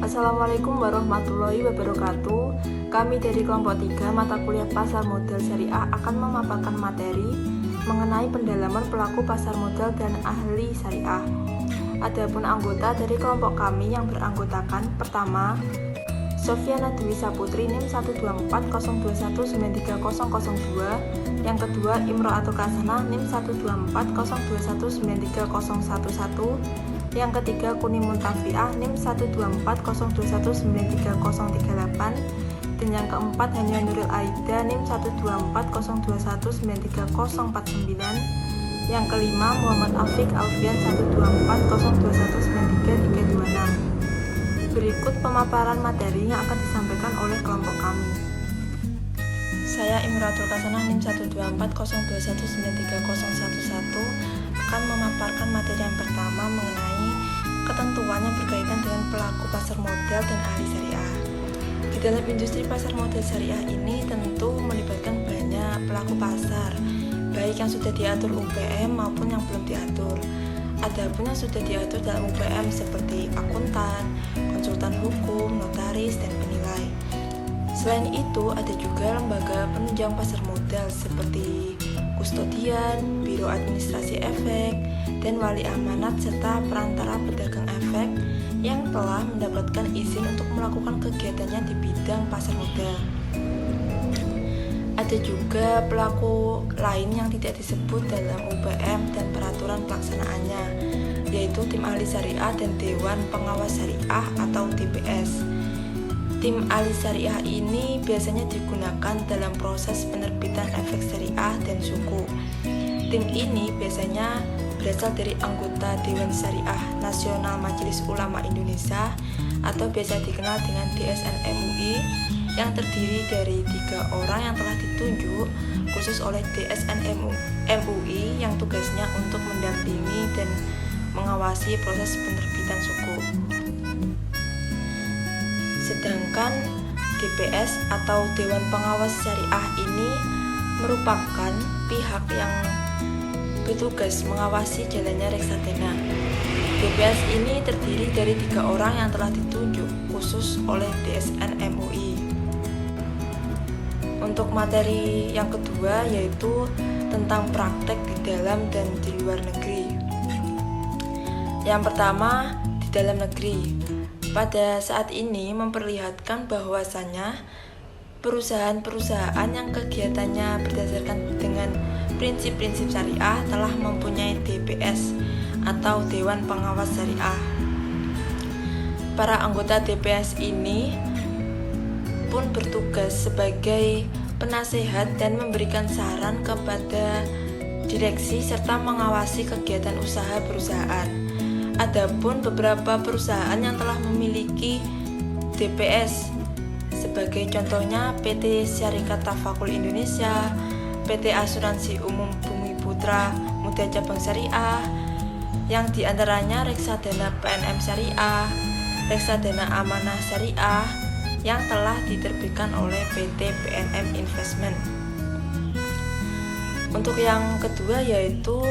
Assalamualaikum warahmatullahi wabarakatuh. Kami dari kelompok 3 mata kuliah pasar modal syariah akan memaparkan materi mengenai pendalaman pelaku pasar modal dan ahli syariah. Adapun anggota dari kelompok kami yang beranggotakan: pertama, Sofiana Dwi Saputri NIM 12402193002. Yang kedua, Imro'atul Hasanah NIM 12402193011. Yang ketiga, Kunimun Tafiah NIM 12402193038. Dan yang keempat, Hanya Nuril Aida NIM 12402193049. Yang kelima, Muhammad Afiq Alfian 12402193326. Berikut pemaparan materi yang akan disampaikan oleh kelompok kami. Saya Imro'atul Hasanah NIM 12402193011 akan memaparkan materi yang pertama mengenai ketentuan yang berkaitan dengan pelaku pasar modal dan ahli syariah. Di dalam industri pasar modal syariah ini tentu melibatkan banyak pelaku pasar, baik yang sudah diatur UPM maupun yang belum diatur. Adapun yang sudah diatur dalam UPM seperti akuntan, konsultan hukum, notaris, dan penilai. Selain itu, ada juga lembaga penunjang pasar modal seperti kustodian, biro administrasi efek, dan wali amanat serta perantara pedagang efek yang telah mendapatkan izin untuk melakukan kegiatannya di bidang pasar modal. Ada juga pelaku lain yang tidak disebut dalam UPM dan peraturan pelaksanaannya, yaitu tim ahli syariah dan Dewan Pengawas Syariah atau DPS. Tim ahli syariah ini biasanya digunakan dalam proses penerbitan efek syariah dan suku. Tim ini biasanya berasal dari anggota Dewan Syariah Nasional Majelis Ulama Indonesia atau biasa dikenal dengan DSN MUI, yang terdiri dari 3 orang yang telah ditunjuk khusus oleh DSN MUI yang tugasnya untuk mendampingi dan mengawasi proses penerbitan suku. Sedangkan DPS atau Dewan Pengawas Syariah ini merupakan pihak yang bertugas mengawasi jalannya reksadana. DPS ini terdiri dari 3 orang yang telah ditunjuk khusus oleh DSN MUI. Untuk materi yang kedua yaitu tentang praktek di dalam dan di luar negeri. Yang pertama, di dalam negeri. Pada saat ini memperlihatkan bahwasannya perusahaan-perusahaan yang kegiatannya berdasarkan dengan prinsip-prinsip syariah telah mempunyai DPS atau Dewan Pengawas Syariah. Para anggota DPS ini pun bertugas sebagai penasehat dan memberikan saran kepada direksi serta mengawasi kegiatan usaha perusahaan. Adapun beberapa perusahaan yang telah memiliki DPS sebagai contohnya PT Syarikat Tafakul Indonesia, PT Asuransi Umum Bumi Putra Muda Cabang Syariah, yang diantaranya reksadana PNM Syariah, reksadana Amanah Syariah yang telah diterbitkan oleh PT PNM Investment. Untuk yang kedua yaitu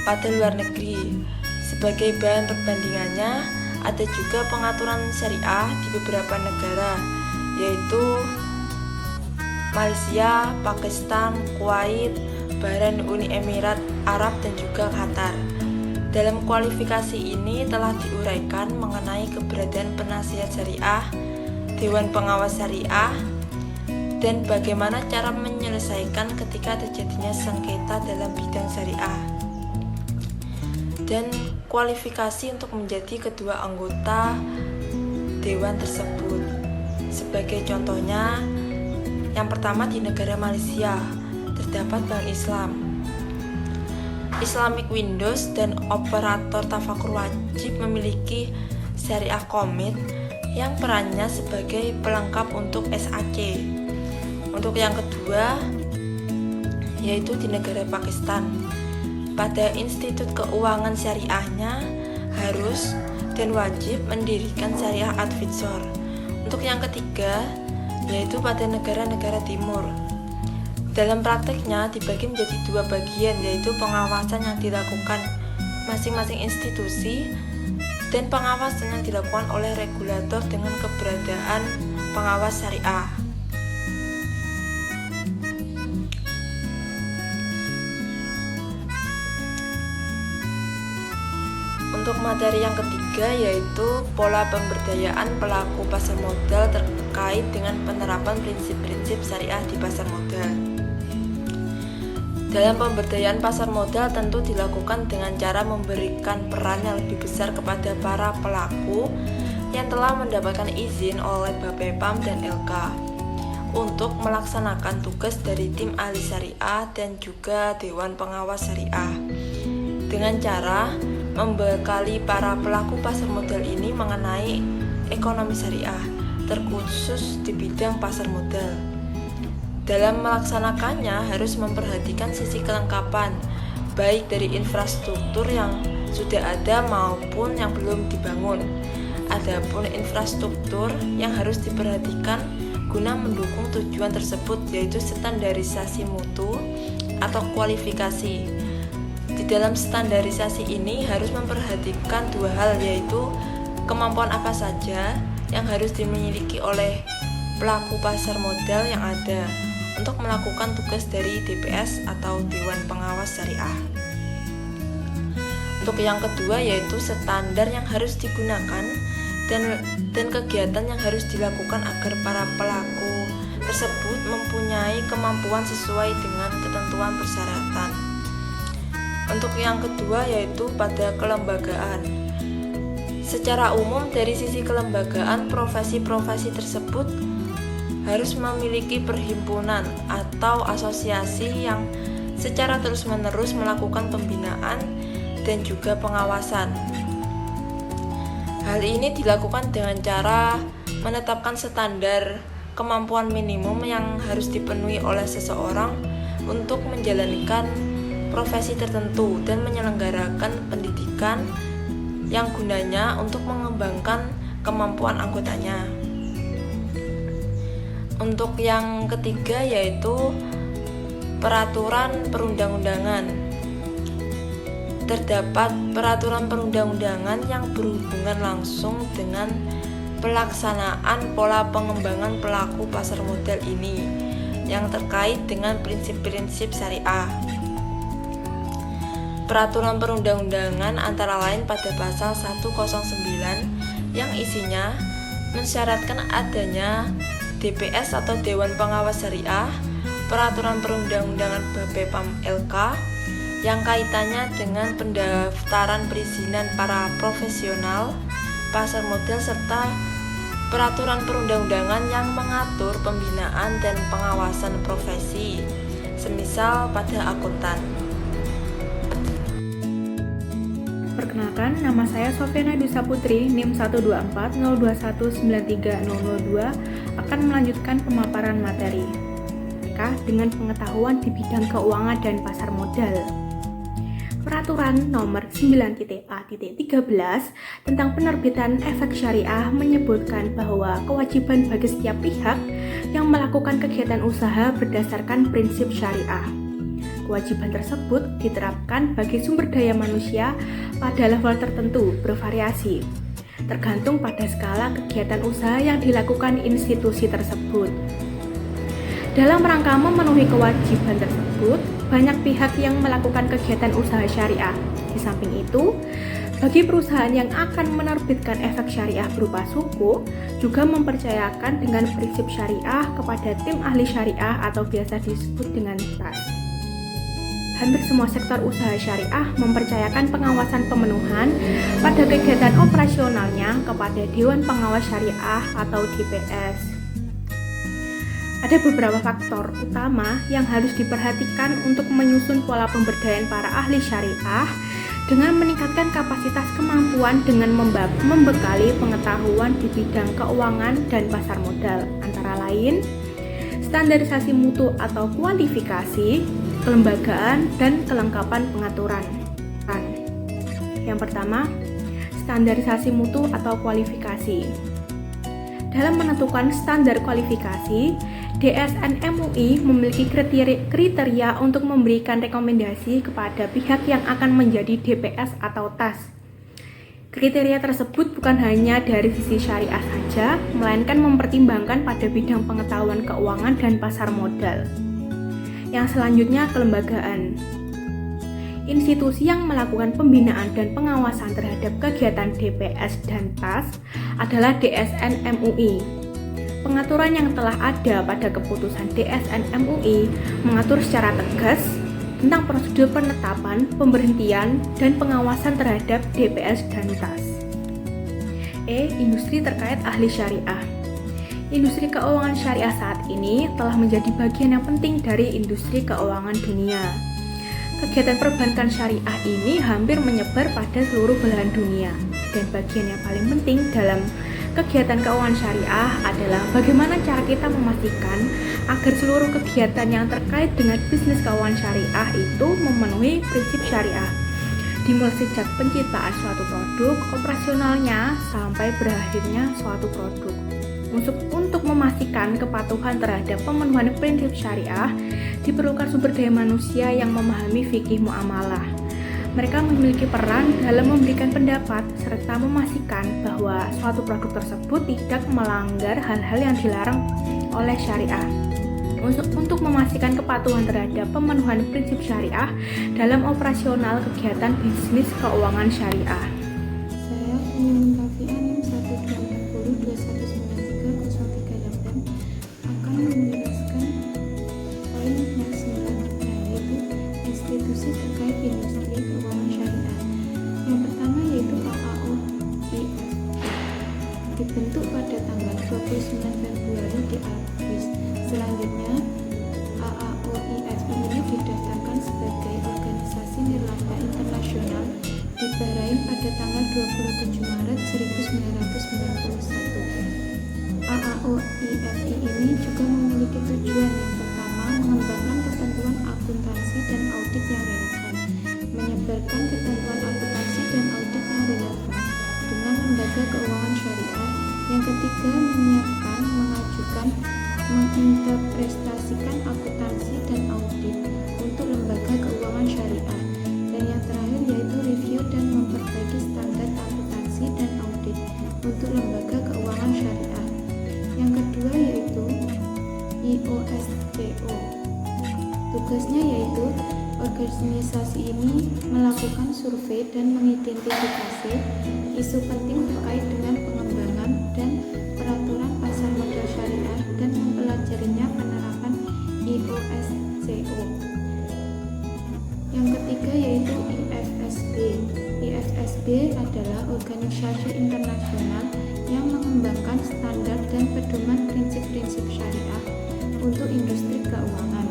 pada luar negeri. Sebagai bahan perbandingannya, ada juga pengaturan syariah di beberapa negara, yaitu Malaysia, Pakistan, Kuwait, Bahrain, Uni Emirat Arab, dan juga Qatar. Dalam kualifikasi ini telah diuraikan mengenai keberadaan penasihat syariah, Dewan Pengawas Syariah, dan bagaimana cara menyelesaikan ketika terjadinya sengketa dalam bidang syariah, dan kualifikasi untuk menjadi kedua anggota dewan tersebut. Sebagai contohnya, yang pertama di negara Malaysia terdapat Bank Islam, Islamic Windows, dan operator tafakur wajib memiliki syariah komit yang perannya sebagai pelengkap untuk SAC. Untuk yang kedua yaitu di negara Pakistan, pada institut keuangan syariahnya harus dan wajib mendirikan syariah advisor. Untuk yang ketiga yaitu pada negara-negara timur. Dalam prakteknya dibagi menjadi 2 bagian, yaitu pengawasan yang dilakukan masing-masing institusi dan pengawasan yang dilakukan oleh regulator dengan keberadaan pengawas syariah. Untuk materi yang ketiga yaitu pola pemberdayaan pelaku pasar modal terkait dengan penerapan prinsip-prinsip syariah di pasar modal. Dalam pemberdayaan pasar modal tentu dilakukan dengan cara memberikan peran yang lebih besar kepada para pelaku yang telah mendapatkan izin oleh Bapepam dan LK untuk melaksanakan tugas dari tim ahli syariah dan juga Dewan Pengawas Syariah dengan cara membekali para pelaku pasar modal ini mengenai ekonomi syariah, terkhusus di bidang pasar modal. Dalam melaksanakannya harus memperhatikan sisi kelengkapan, baik dari infrastruktur yang sudah ada maupun yang belum dibangun. Adapun infrastruktur yang harus diperhatikan guna mendukung tujuan tersebut yaitu standarisasi mutu atau kualifikasi. Di dalam standarisasi ini harus memperhatikan dua hal, yaitu kemampuan apa saja yang harus dimiliki oleh pelaku pasar modal yang ada untuk melakukan tugas dari DPS atau Dewan Pengawas Syariah. Untuk yang kedua yaitu standar yang harus digunakan dan kegiatan yang harus dilakukan agar para pelaku tersebut mempunyai kemampuan sesuai dengan ketentuan persyaratan. Untuk yang kedua yaitu pada kelembagaan. Secara umum dari sisi kelembagaan, profesi-profesi tersebut harus memiliki perhimpunan atau asosiasi yang secara terus-menerus melakukan pembinaan dan juga pengawasan. Hal ini dilakukan dengan cara menetapkan standar kemampuan minimum yang harus dipenuhi oleh seseorang untuk menjalankan profesi tertentu dan menyelenggarakan pendidikan yang gunanya untuk mengembangkan kemampuan anggotanya. Untuk yang ketiga yaitu peraturan perundang-undangan. Terdapat peraturan perundang-undangan yang berhubungan langsung dengan pelaksanaan pola pengembangan pelaku pasar modal ini yang terkait dengan prinsip-prinsip syariah. Peraturan perundang-undangan antara lain pada pasal 109 yang isinya mensyaratkan adanya DPS atau Dewan Pengawas Syariah, peraturan perundang-undangan Bapepam LK yang kaitannya dengan pendaftaran perizinan para profesional pasar modal serta peraturan perundang-undangan yang mengatur pembinaan dan pengawasan profesi, semisal pada akuntan. Perkenalkan, nama saya Sofiana Dusa Putri, NIM 12402193002, akan melanjutkan pemaparan materi dengan pengetahuan di bidang keuangan dan pasar modal. Peraturan nomor 9.A.13 tentang penerbitan efek syariah menyebutkan bahwa kewajiban bagi setiap pihak yang melakukan kegiatan usaha berdasarkan prinsip syariah. Kewajiban tersebut diterapkan bagi sumber daya manusia pada level tertentu bervariasi, tergantung pada skala kegiatan usaha yang dilakukan institusi tersebut. Dalam rangka memenuhi kewajiban tersebut, banyak pihak yang melakukan kegiatan usaha syariah. Di samping itu, bagi perusahaan yang akan menerbitkan efek syariah berupa suku, juga mempercayakan dengan prinsip syariah kepada tim ahli syariah atau biasa disebut dengan TAS. Hampir semua sektor usaha syariah mempercayakan pengawasan pemenuhan pada kegiatan operasionalnya kepada Dewan Pengawas Syariah atau DPS. Ada beberapa faktor utama yang harus diperhatikan untuk menyusun pola pemberdayaan para ahli syariah dengan meningkatkan kapasitas kemampuan dengan membekali pengetahuan di bidang keuangan dan pasar modal, antara lain standarisasi mutu atau kualifikasi, kelembagaan, dan kelengkapan pengaturan. Yang pertama, standarisasi mutu atau kualifikasi. Dalam menentukan standar kualifikasi, DSN MUI memiliki kriteria untuk memberikan rekomendasi kepada pihak yang akan menjadi DPS atau TAS. Kriteria tersebut bukan hanya dari sisi syariah saja, melainkan mempertimbangkan pada bidang pengetahuan keuangan dan pasar modal. Yang selanjutnya, kelembagaan. Institusi yang melakukan pembinaan dan pengawasan terhadap kegiatan DPS dan TAS adalah DSN MUI. Pengaturan yang telah ada pada keputusan DSN MUI mengatur secara tegas tentang prosedur penetapan, pemberhentian, dan pengawasan terhadap DPS dan TAS. Industri terkait ahli syariah. Industri keuangan syariah saat ini telah menjadi bagian yang penting dari industri keuangan dunia. Kegiatan perbankan syariah ini hampir menyebar pada seluruh belahan dunia, dan bagian yang paling penting dalam kegiatan keuangan syariah adalah bagaimana cara kita memastikan agar seluruh kegiatan yang terkait dengan bisnis keuangan syariah itu memenuhi prinsip syariah, dimulai sejak penciptaan suatu produk, operasionalnya, sampai berakhirnya suatu produk. Untuk memastikan kepatuhan terhadap pemenuhan prinsip syariah, diperlukan sumber daya manusia yang memahami fikih muamalah. Mereka memiliki peran dalam memberikan pendapat serta memastikan bahwa suatu produk tersebut tidak melanggar hal-hal yang dilarang oleh syariah. Untuk memastikan kepatuhan terhadap pemenuhan prinsip syariah dalam operasional kegiatan bisnis keuangan syariah. Saya Mimun Rafia NIM 12021930338 akan menjelaskan poin yang 9, yaitu institusi terkait industri keuangan syariah. Yang pertama yaitu AAOIF, dibentuk pada tanggal 29 Februari di Swiss. Selanjutnya, AAOIF ini didaftarkan sebagai organisasi nirlaba internasional di Bahrain pada tanggal 27 Maret 1991. AAOIF ini juga memiliki tujuan yang pertama, mengembangkan ketentuan akuntansi dan audit yang relevan, menyebarkan ketentuan akuntansi dan audit yang relevan dengan lembaga keuangan syariah. Yang ketiga, menyiapkan, mengajukan, menginterpretasikan akuntansi dan audit untuk lembaga keuangan syariah. Dan yang terakhir yaitu review dan memperbaiki standar akuntansi dan audit untuk lembaga keuangan syariah. Yang kedua yaitu IOSCO. Tugasnya yaitu organisasi ini melakukan survei dan mengidentifikasi isu penting terkait dengan pengembangan dan peraturan pasar modal syariah dan mempelajarinya penerapan IOSCO. Yang ketiga yaitu IFSB. IFSB adalah organisasi internasional yang mengembangkan standar dan pedoman prinsip-prinsip syariah untuk industri keuangan.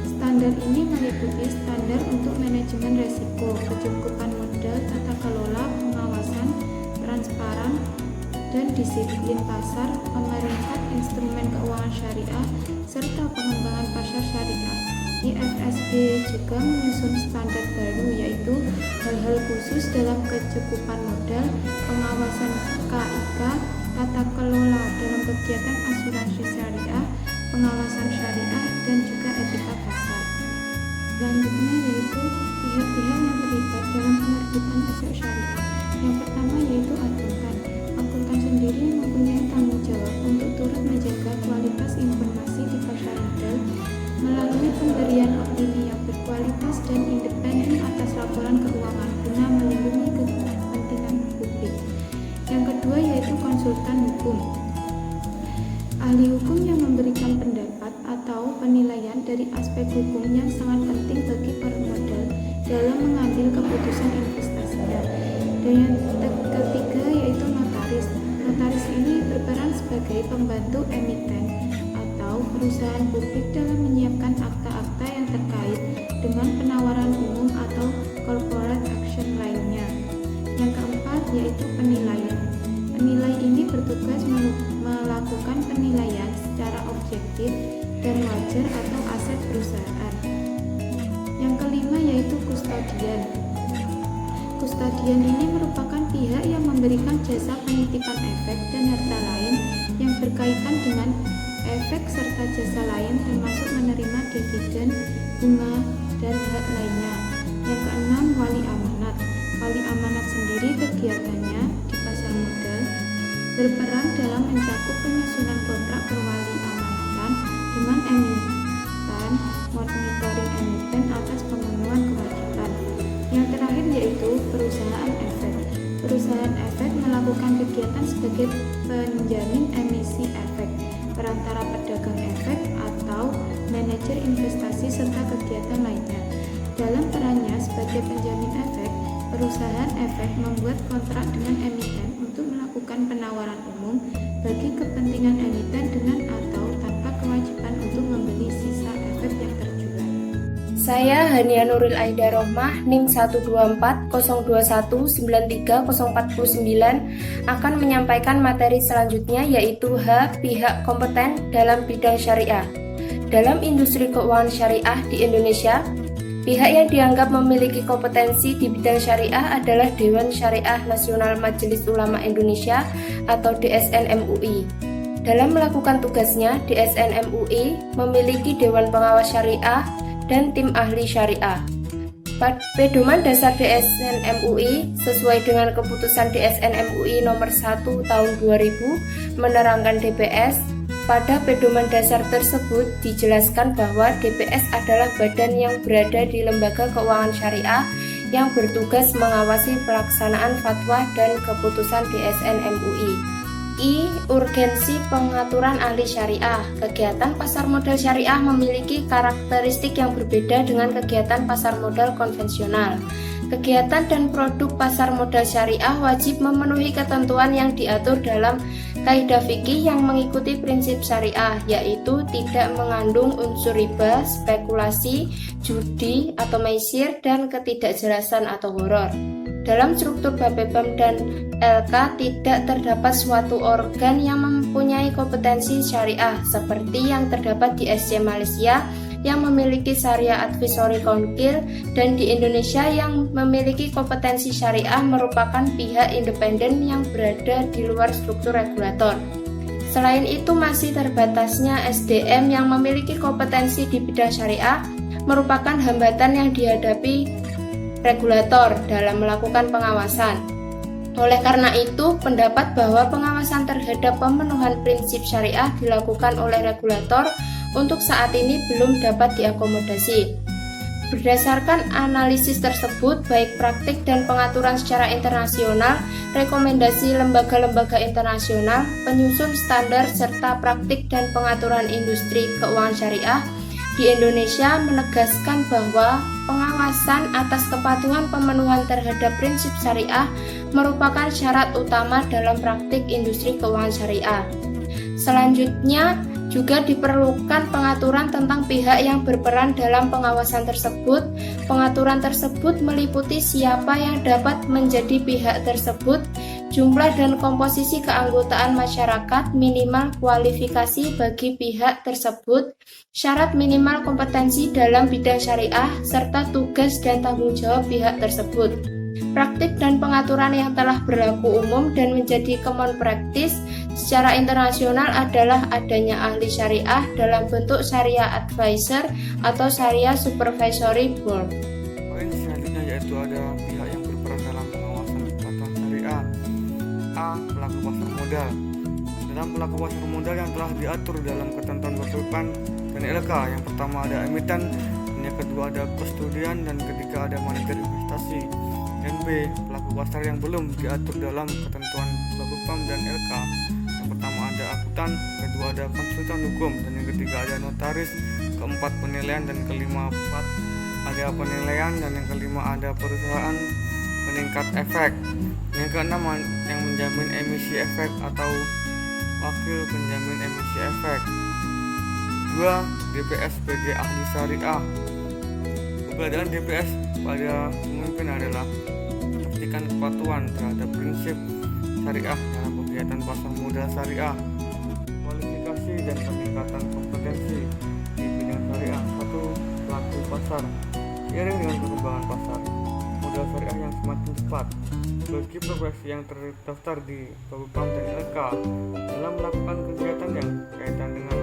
Standar ini meliputi standar untuk manajemen risiko, kecukupan modal, tata kelola, pengawasan, transparan, dan disiplin pasar, pemerintah instrumen keuangan syariah, serta pengembangan pasar syariah. IFSB juga menyusun standar baru yaitu hal-hal khusus dalam kecukupan modal, pengawasan KIK, tata kelola dalam kegiatan asuransi syariah, pengawasan syariah, dan juga etika pasar. Selanjutnya yaitu pihak-pihak yang terlibat dalam penerbitan aset syariah. Yang pertama yaitu akuntan. Akuntan sendiri mempunyai tanggung jawab untuk turut menjaga kualitas informasi di pasar modal melalui pemberian opini yang berkualitas dan independen atas laporan keuangan guna melindungi kepentingan publik. Yang kedua yaitu konsultan hukum. Ahli hukum yang memberikan pendapat atau penilaian dari aspek hukum yang sangat penting bagi pemodal dalam mengambil keputusan investasinya. Dan yang ketiga yaitu notaris. Notaris ini berperan sebagai pembantu emiten atau perusahaan publik dalam menyiapkan akta-akta yang terkait dengan penawaran umum atau corporate action lainnya. Yang keempat yaitu penilaian. Penilai ini bertugas melakukan penilaian secara objektif dan wajar atau aset perusahaan. Yang kelima yaitu kustodian. Kustodian ini merupakan pihak yang memberikan jasa penitipan efek dan harta lain yang berkaitan dengan efek serta jasa lain termasuk menerima dividen, bunga, dan hak lainnya. Yang keenam, wali amanat. wali amanat sendiri kegiatannya di pasar modal berperan dalam mencakup penyusunan kontrak perwali amanatan dengan emiten, monitoring emiten atas pemenuhan kewajiban. Yang terakhir yaitu perusahaan efek. Perusahaan efek melakukan kegiatan sebagai penjamin emisi efek, perantara pedagang efek atau manajer investasi serta kegiatan lainnya. Dalam perannya sebagai penjamin efek, perusahaan efek membuat kontrak dengan emiten untuk melakukan penawaran umum bagi kepentingan emiten dengan atau tanpa kewajiban untuk membeli sisa efek yang terjual. Saya Hania Nuril Aida Rohmah, NIM 12402193049 akan menyampaikan materi selanjutnya yaitu H. Pihak kompeten dalam bidang syariah. Dalam industri keuangan syariah di Indonesia, pihak yang dianggap memiliki kompetensi di bidang syariah adalah Dewan Syariah Nasional Majelis Ulama Indonesia atau DSN MUI. Dalam melakukan tugasnya, DSN MUI memiliki Dewan Pengawas Syariah dan tim ahli syariah. Pedoman dasar DSN MUI sesuai dengan keputusan DSN MUI nomor 1 tahun 2000 menerangkan DPS. Pada pedoman dasar tersebut dijelaskan bahwa DPS adalah badan yang berada di lembaga keuangan syariah yang bertugas mengawasi pelaksanaan fatwa dan keputusan DSN MUI. I. Urgensi pengaturan ahli syariah. Kegiatan pasar modal syariah memiliki karakteristik yang berbeda dengan kegiatan pasar modal konvensional. Kegiatan dan produk pasar modal syariah wajib memenuhi ketentuan yang diatur dalam kaidah fikih yang mengikuti prinsip syariah, yaitu tidak mengandung unsur riba, spekulasi, judi atau maisir, dan ketidakjelasan atau horor. Dalam struktur Bapepam dan LK tidak terdapat suatu organ yang mempunyai kompetensi syariah seperti yang terdapat di SC Malaysia yang memiliki Syariah Advisory Council dan di Indonesia yang memiliki kompetensi syariah merupakan pihak independen yang berada di luar struktur regulator. Selain itu masih terbatasnya SDM yang memiliki kompetensi di bidang syariah merupakan hambatan yang dihadapi regulator dalam melakukan pengawasan. Oleh karena itu, pendapat bahwa pengawasan terhadap pemenuhan prinsip syariah dilakukan oleh regulator untuk saat ini belum dapat diakomodasi. Berdasarkan analisis tersebut, baik praktik dan pengaturan secara internasional, rekomendasi lembaga-lembaga internasional, penyusun standar serta praktik dan pengaturan industri keuangan syariah di Indonesia menegaskan bahwa pengawasan atas kepatuhan pemenuhan terhadap prinsip syariah merupakan syarat utama dalam praktik industri keuangan syariah. Selanjutnya, juga diperlukan pengaturan tentang pihak yang berperan dalam pengawasan tersebut. Pengaturan tersebut meliputi siapa yang dapat menjadi pihak tersebut, jumlah dan komposisi keanggotaan masyarakat, minimal kualifikasi bagi pihak tersebut, syarat minimal kompetensi dalam bidang syariah, serta tugas dan tanggung jawab pihak tersebut. Praktik dan pengaturan yang telah berlaku umum dan menjadi common practice secara internasional adalah adanya ahli syariah dalam bentuk syariah advisor atau syariah supervisory board. Poin selanjutnya yaitu ada pihak yang berperan dalam pengawasan kepatuhan syariah. A. Pelaku pasar modal. Dalam pelaku pasar modal yang telah diatur dalam ketentuan Bapepam dan LK, yang pertama ada emiten, yang kedua ada kustodian, dan ketiga ada manajer investasi. Dan B. Pelaku pasar yang belum diatur dalam ketentuan Bapepam dan LK. Yang pertama ada akuntan, kedua ada konsultan hukum, dan yang ketiga ada notaris, keempat penilaian, dan kelima ada penilaian, dan yang kelima ada perusahaan peningkat efek. Yang keenam yang menjamin emisi efek atau wakil penjamin emisi efek. 2. DPS sebagai ahli syariah. Keberadaan DPS pada pemimpin adalah memastikan kepatuhan terhadap prinsip syariah dalam kegiatan pasar modal syariah, kualifikasi dan peningkatan kompetensi di bidang syariah. 1. Pelaku pasar. Seiring dengan perkembangan pasar modal syariah yang semakin cepat, bagi profesi yang terdaftar di Bapepam dan LK dalam melakukan kegiatan yang kaitan dengan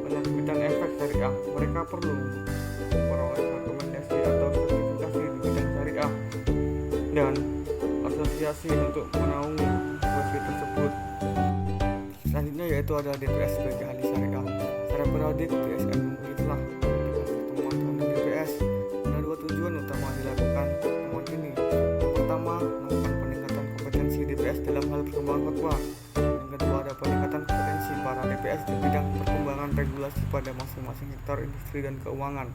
penerbitan efek syariah, mereka perlu memperoleh rekomendasi atau sertifikasi di bidang syariah. Dan asosiasi untuk menaungi profil tersebut. Selanjutnya yaitu ada DPS sebagai ahli syariah. Secara periodik, DSM MUI telah pertemuan tahunan DPS. Ada dua tujuan utama dilakukan pertemuan ini. Yang pertama, melakukan peningkatan kompetensi DPS dalam hal perkembangan fatwa. Yang kedua, ada peningkatan kompetensi para DPS di bidang perkembangan regulasi pada masing-masing sektor industri dan keuangan.